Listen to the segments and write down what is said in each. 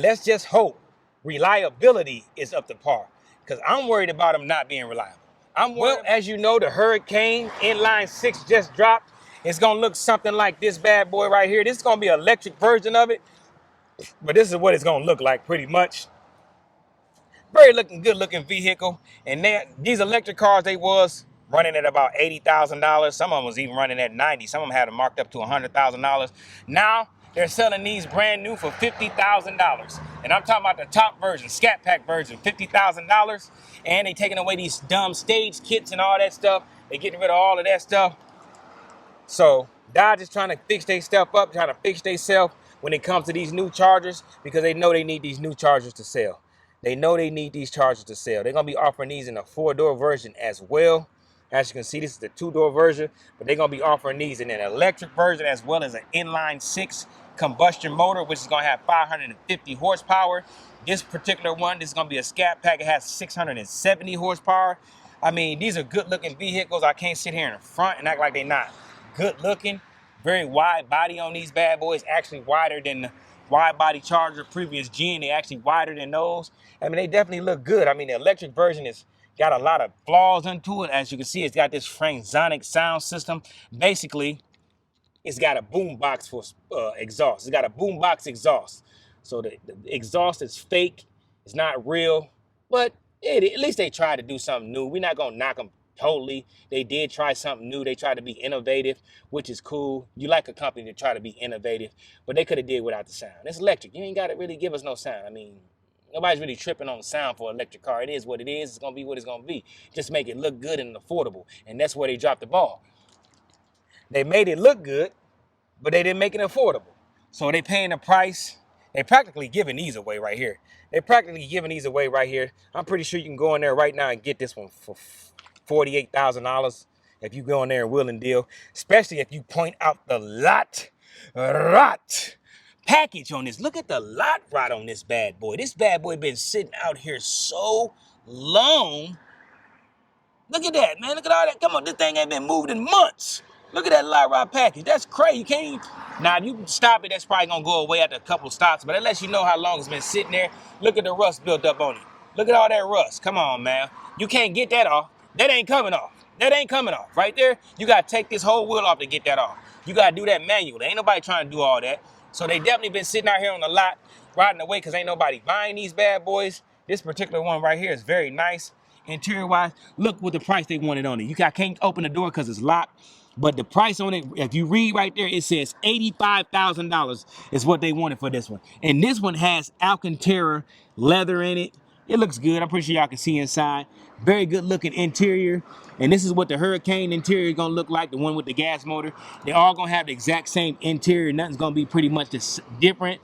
let's just hope reliability is up to par, because I'm worried about them not being reliable. Well, as you know, the Hurricane inline-six just dropped. It's gonna look something like this bad boy right here. This is gonna be an electric version of it, but this is what it's gonna look like pretty much. Very good looking vehicle. And these electric cars, they was running at about $80,000. Some of them was even running at 90. Some of them had them marked up to $100,000. Now they're selling these brand new for $50,000. And I'm talking about the top version, Scat Pack version, $50,000. And they taking away these dumb stage kits and all that stuff. They getting rid of all of that stuff. So Dodge is trying to fix their stuff up, trying to fix themselves when it comes to these new Chargers, because they know they need these new Chargers to sell. They know they need these Chargers to sell. They're going to be offering these in a 4-door version as well. As you can see, this is the 2-door version, but they're going to be offering these in an electric version as well as an inline-six combustion motor, which is going to have 550 horsepower. This particular one, this is going to be a Scat Pack. It has 670 horsepower. I mean, these are good-looking vehicles. I can't sit here in the front and act like they're not good-looking. Very wide body on these bad boys, actually wider than the wide body Charger previous gen. They actually wider than those. I mean, they definitely look good. I mean, the electric version is got a lot of flaws into it. As you can see, it's got this Fransonic sound system. Basically, it's got a boom box for exhaust. It's got a boom box exhaust. So the exhaust is fake. It's not real, but at least they tried to do something new. We're not gonna knock them totally. They did try something new. They tried to be innovative, which is cool. You like a company to try to be innovative, but they could have did without the sound. It's electric. You ain't got to really give us no sound. I mean, nobody's really tripping on the sound for an electric car. It is what it is. It's going to be what it's going to be. Just make it look good and affordable, and that's where they dropped the ball. They made it look good, but they didn't make it affordable. So they paying the price. They practically giving these away right here. They're practically giving these away right here. I'm pretty sure you can go in there right now and get this one for $48,000 if you go in there and will and deal, especially if you point out the lot package on this. Look at the lot rot on this bad boy. This bad boy been sitting out here so long. Look at that, man. Look at all that. Come on, this thing ain't been moved in months. Look at that lot rot package. That's crazy. You can't even... Now, if you stop it, that's probably going to go away after a couple of stops, but that lets you know how long it's been sitting there. Look at the rust built up on it. Look at all that rust. Come on, man. You can't get that off. That ain't coming off. That ain't coming off. Right there, you got to take this whole wheel off to get that off. You got to do that manually. Ain't nobody trying to do all that. So they definitely been sitting out here on the lot, riding away, because ain't nobody buying these bad boys. This particular one right here is very nice. Interior-wise, look what the price they wanted on it. I can't open the door because it's locked. But the price on it, if you read right there, it says $85,000 is what they wanted for this one. And this one has Alcantara leather in it. It looks good. I'm pretty sure y'all can see inside. Very good looking interior. And this is what the Hurricane interior is going to look like, the one with the gas motor. They're all going to have the exact same interior. Nothing's going to be pretty much different.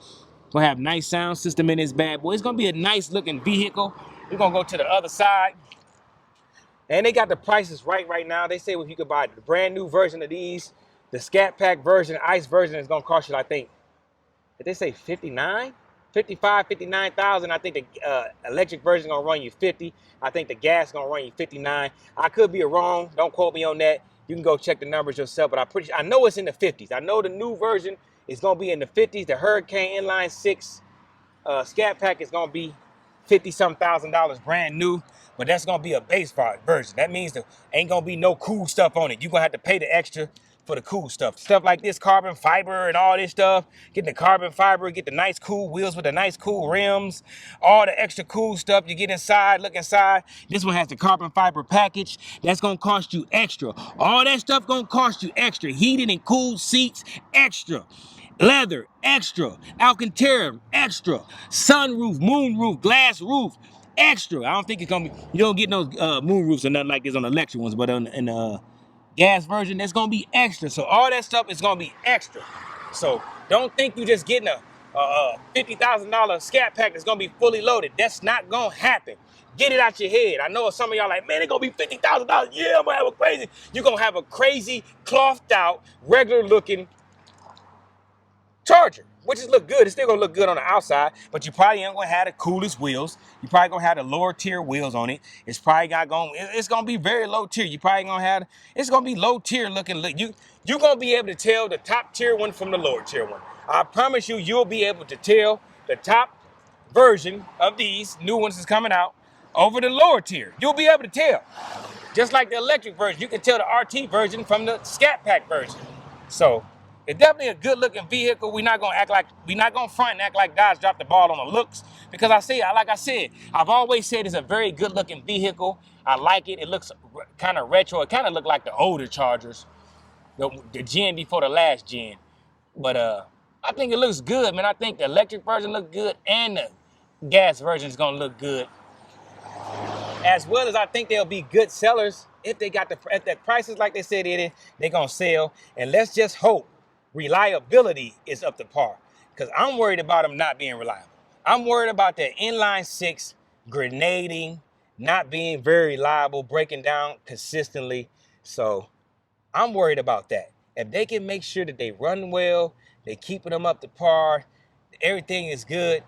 Going to have nice sound system in this bad boy. It's going to be a nice looking vehicle. We're going to go to the other side. And they got the prices right now. They say if you could buy the brand new version of these, the Scat Pack version, ICE version is going to cost you, I think, did they say 59? 55, 59,000. I think the electric version is going to run you 50. I think the gas is going to run you 59. I could be wrong. Don't quote me on that. You can go check the numbers yourself, but I know it's in the 50s. I know the new version is going to be in the 50s. The Hurricane inline-six Scat Pack is going to be $50-some thousand brand new, but that's gonna be a base version. That means there ain't gonna be no cool stuff on it. You're gonna have to pay the extra for the cool stuff. Stuff like this carbon fiber and all this stuff. Get the carbon fiber, get the nice cool wheels with the nice cool rims, all the extra cool stuff. You get inside, look inside. This one has the carbon fiber package. That's gonna cost you extra. All that stuff gonna cost you extra. Heated and cooled seats, extra. Leather, extra. Alcantara, extra. Sunroof, moonroof, glass roof, extra. I don't think it's gonna be, you don't get no moonroofs or nothing like this on the electric ones, but in the gas version, that's gonna be extra. So all that stuff is gonna be extra. So don't think you just getting a $50,000 Scat Pack that's gonna be fully loaded. That's not gonna happen. Get it out your head. I know some of y'all like, man, it's gonna be $50,000. Yeah, I'm gonna have a crazy. You're gonna have a crazy, clothed out, regular looking Charger, which is look good. It's still gonna look good on the outside, but you probably ain't gonna have the coolest wheels. You probably gonna have the lower tier wheels on it. It's probably it's gonna be very low tier. You probably gonna have, it's gonna be low tier looking. You're gonna be able to tell the top tier one from the lower tier one. I promise you, you'll be able to tell the top version of these new ones is coming out over the lower tier. You'll be able to tell. Just like the electric version, you can tell the RT version from the Scat Pack version. So it's definitely a good looking vehicle. We're not gonna front and act like Dodge dropped the ball on the looks, because like I said, I've always said it's a very good looking vehicle. I like it. It looks kind of retro. It kind of looked like the older Chargers, the gen before the last gen. But I think it looks good, man. I think the electric version looks good and the gas version is gonna look good. As well as I think they'll be good sellers if they got at the prices like they said it is, they're gonna sell. And let's just hope reliability is up to par, because I'm worried about them not being reliable. I'm worried about the inline-six grenading, not being very reliable, breaking down consistently. So I'm worried about that. If they can make sure that they run well, they keeping them up to par, everything is good,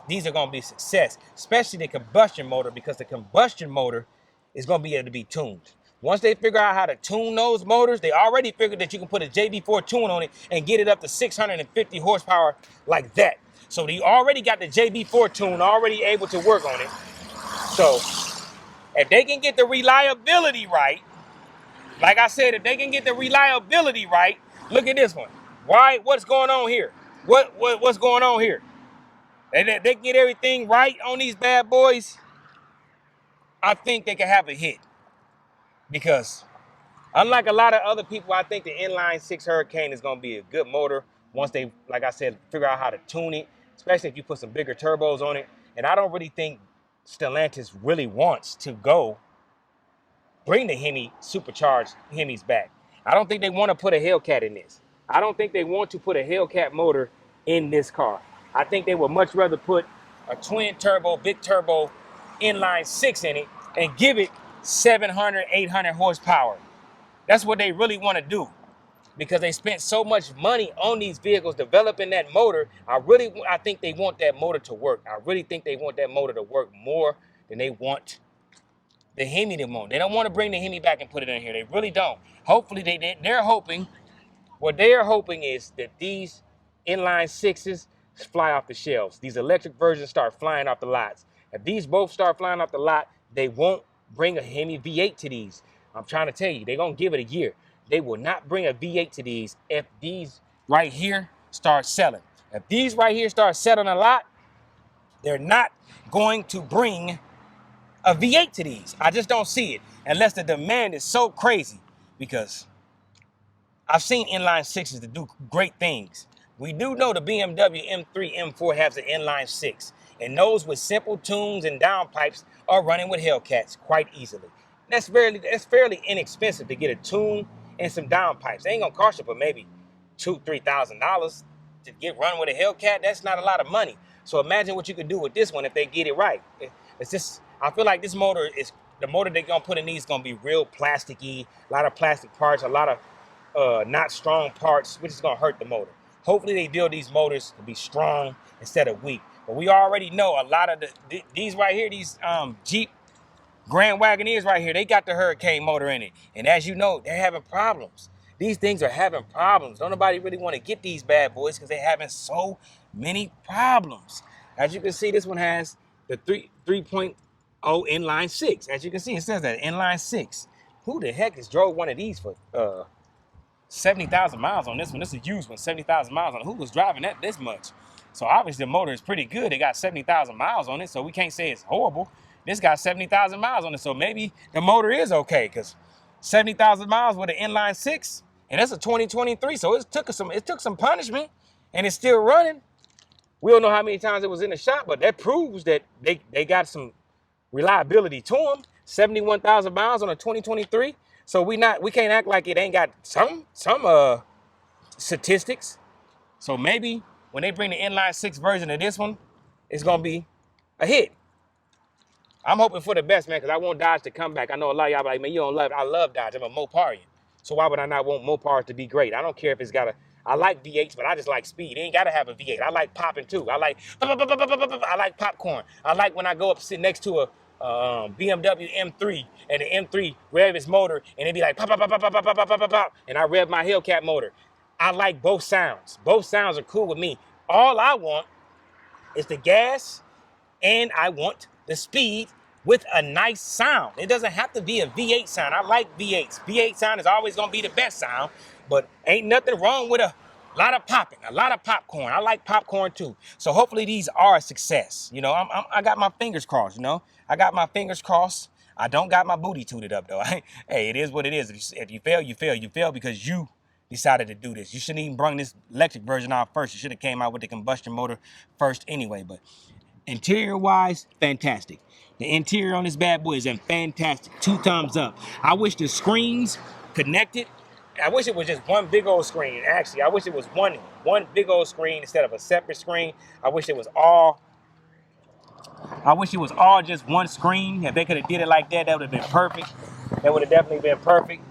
these are going to be success, especially the combustion motor, because the combustion motor is going to be able to be tuned. Once they figure out how to tune those motors, they already figured that you can put a JB4 tune on it and get it up to 650 horsepower like that. So they already got the JB4 tune already able to work on it. So if they can get the reliability right, like I said, if they can get the reliability right, look at this one. Why? What's going on here? What's going on here? And they get everything right on these bad boys, I think they can have a hit. Because unlike a lot of other people, I think the inline-six Hurricane is going to be a good motor once they, like I said, figure out how to tune it, especially if you put some bigger turbos on it. And I don't really think Stellantis really wants to bring the Hemi supercharged Hemis back. I don't think they want to put a Hellcat in this. I don't think they want to put a Hellcat motor in this car. I think they would much rather put a twin turbo, big turbo inline-six in it and give it 700, 800 horsepower. That's what they really want to do, because they spent so much money on these vehicles developing that motor. I think they want that motor to work. I really think they want that motor to work more than they want the Hemi to motor. They don't want to bring the Hemi back and put it in here. They really don't. Hopefully they're hoping, what they are hoping is that these inline-sixes fly off the shelves. These electric versions start flying off the lots. If these both start flying off the lot, they won't bring a Hemi V8 to these. I'm trying to tell you, they're going to give it a year. They will not bring a V8 to these if these right here start selling. If these right here start selling a lot, they're not going to bring a V8 to these. I just don't see it unless the demand is so crazy, because I've seen inline-sixes that do great things. We do know the BMW M3, M4 has an inline-six, and those with simple tunes and downpipes are running with Hellcats quite easily. That's fairly inexpensive to get a tune and some downpipes. They ain't gonna cost you but maybe $2,000-$3,000 to get run with a Hellcat. That's not a lot of money. So imagine what you could do with this one if they get it right. It's just, I feel like this motor is, the motor they're gonna put in these is gonna be real plasticky, a lot of plastic parts, a lot of not strong parts, which is gonna hurt the motor. Hopefully they build these motors to be strong instead of weak. But we already know a lot of these right here, these Jeep Grand Wagoneers right here, they got the Hurricane motor in it. And as you know, they're having problems. These things are having problems. Don't nobody really want to get these bad boys because they're having so many problems. As you can see, this one has the 3.0 inline-six. As you can see, it says that inline-six. Who the heck has drove one of these for 70,000 miles on this one? This is a used one, 70,000 miles on it. Who was driving that this much? So obviously the motor is pretty good. They got 70,000 miles on it, so we can't say it's horrible. This got 70,000 miles on it, so maybe the motor is okay, because 70,000 miles with an inline-six, and that's a 2023, so it took some punishment, and it's still running. We don't know how many times it was in the shop, but that proves that they got some reliability to them. 71,000 miles on a 2023. So we can't act like it ain't got some statistics. So maybe when they bring the inline-six version of this one, it's gonna be a hit. I'm hoping for the best, man, because I want Dodge to come back. I know a lot of y'all be like, man, you don't love it. I love Dodge. I'm a Moparian. So why would I not want Mopars to be great? I don't care if it's got I like V8s, but I just like speed. It ain't got to have a V8. I like popping too. I like popcorn. I like when I go up sit next to a BMW M3 and the M3 rev its motor and it be like pop, pop, pop, pop, pop, pop, pop, pop, pop, pop, and I rev my Hellcat motor. I like both sounds. Both sounds are cool with me. All I want is the gas and I want the speed with a nice sound. It doesn't have to be a V8 sound. I like V8s. V8 sound is always gonna be the best sound, but ain't nothing wrong with a lot of popping, a lot of popcorn. I like popcorn too. So hopefully these are a success. You know, I got my fingers crossed, you know. I got my fingers crossed. I don't got my booty tooted up though. Hey, it is what it is. If you fail, you fail. You fail because you decided to do this. You shouldn't even bring this electric version out first. You should have came out with the combustion motor first anyway. But interior-wise, fantastic. The interior on this bad boy is fantastic. 2 thumbs up. I wish the screens connected. I wish it was just one big old screen. Actually, I wish it was one big old screen instead of a separate screen. I wish it was all just one screen. If they could have did it like that, that would have been perfect. That would have definitely been perfect.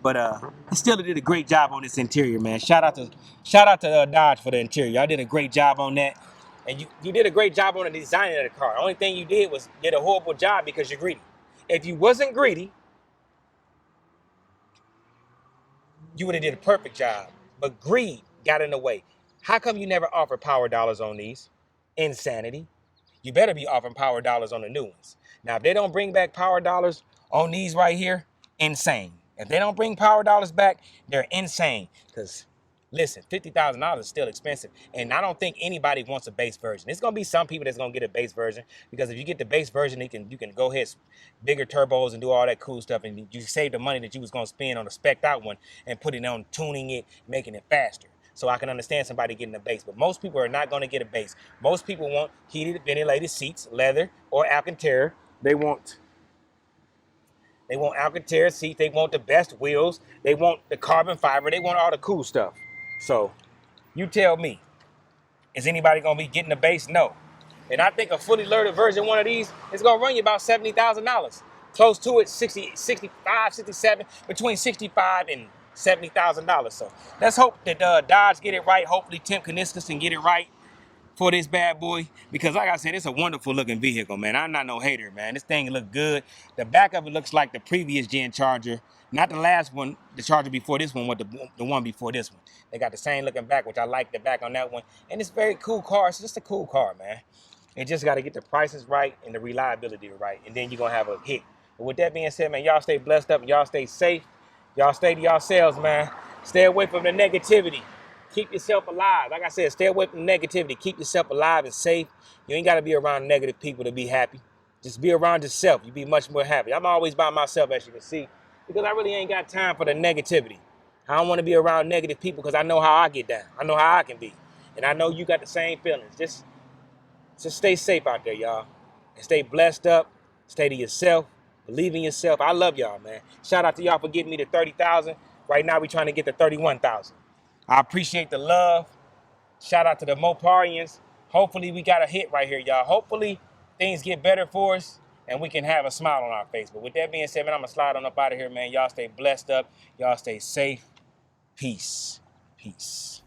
But still did a great job on this interior, man. Shout out to Dodge for the interior. Y'all did a great job on that. And you did a great job on the design of the car. The only thing you did was did a horrible job because you're greedy. If you wasn't greedy, you would have did a perfect job. But greed got in the way. How come you never offer power dollars on these? Insanity. You better be offering power dollars on the new ones. Now, if they don't bring back power dollars on these right here, insane. If they don't bring power dollars back, they're insane. Because, listen, $50,000 is still expensive. And I don't think anybody wants a base version. It's going to be some people that's going to get a base version. Because if you get the base version, you can go ahead, bigger turbos and do all that cool stuff. And you save the money that you was going to spend on a spec'd out one and put it on tuning it, making it faster. So I can understand somebody getting a base, but most people are not going to get a base. Most people want heated, ventilated seats, leather or Alcantara. They want Alcantara seats. They want the best wheels. They want the carbon fiber. They want all the cool stuff. So you tell me, is anybody going to be getting a base? No. And I think a fully loaded version one of these is going to run you about $70,000. Close to it, 60, 65, 67, between 65 and $70,000. So let's hope that Dodge get it right. Hopefully Tim Kniskus can get it right for this bad boy, because like I said, it's a wonderful looking vehicle, man. I'm not no hater, man. This thing look good. The back of it looks like the previous gen Charger, not the last one, the Charger before this one, but the one before this one. They got the same looking back, which I like the back on that one. And it's a very cool car. It's just a cool car, man. It just got to get the prices right and the reliability right, and then you're going to have a hit. But with that being said, man, y'all stay blessed up and y'all stay safe. Y'all stay to yourselves, man. Stay away from the negativity. Keep yourself alive. Like I said, stay away from negativity. Keep yourself alive and safe. You ain't got to be around negative people to be happy. Just be around yourself. You'll be much more happy. I'm always by myself, as you can see, because I really ain't got time for the negativity. I don't want to be around negative people because I know how I get down. I know how I can be. And I know you got the same feelings. Just stay safe out there, y'all. And stay blessed up. Stay to yourself. Believe in yourself. I love y'all, man. Shout out to y'all for getting me to 30,000. Right now, we trying to get to 31,000. I appreciate the love. Shout out to the Moparians. Hopefully, we got a hit right here, y'all. Hopefully, things get better for us and we can have a smile on our face. But with that being said, man, I'm going to slide on up out of here, man. Y'all stay blessed up. Y'all stay safe. Peace. Peace.